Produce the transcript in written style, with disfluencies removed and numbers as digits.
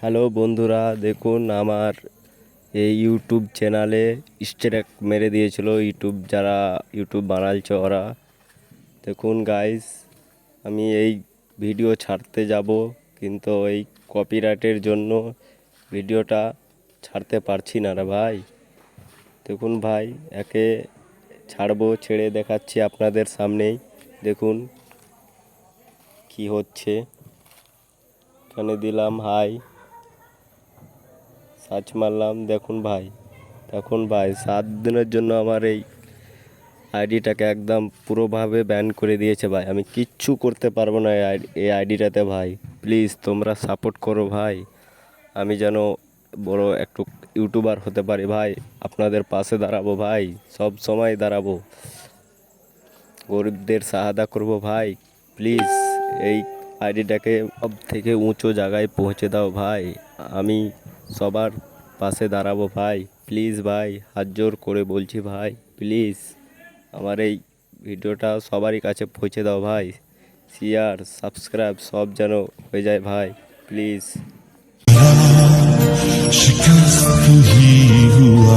Hello বন্ধুরা, দেখুন আমার এই ইউটিউব চ্যানেলে স্ট্রাইক মেরে দিয়েছিল যারা ইউটিউব বানাচ্ছে ওরা। দেখুন গাইস, আমি এই ভিডিও ছাড়তে যাব, কিন্তু এই কপিরাইটের জন্য ভিডিওটা ছাড়তে পারছি না রে ভাই। দেখুন ভাই, একে ছাড়বো, ছেড়ে দেখাচ্ছি আপনাদের সামনেই। দেখুন কি হচ্ছে। এখানে দিলাম হাই, সার্চ মারলাম। দেখুন ভাই 7 দিনের জন্য আমার এই আইডিটাকে একদম পুরোভাবে ব্যান করে দিয়েছে ভাই। আমি কিচ্ছু করতে পারবো না এই আইডিটাতে ভাই। প্লিজ তোমরা সাপোর্ট করো ভাই, আমি যেন বড় একটু ইউটিউবার হতে পারি ভাই। আপনাদের পাশে দাঁড়াবো ভাই, সব সময় দাঁড়াবো, গরিবদের সাহায্য করবো ভাই। প্লিজ এই আইডিটাকে সব থেকে উঁচু জায়গায় পৌঁছে দাও ভাই। আমি সবার পাশে দাঁড়াবো ভাই। প্লিজ ভাই, হাত জোর করে বলছি ভাই, প্লিজ আমার এই ভিডিওটা সবারই কাছে পৌঁছে দাও ভাই। শেয়ার সাবস্ক্রাইব সব যেন হয়ে যায় ভাই, প্লিজ। शिकस्त ही हुआ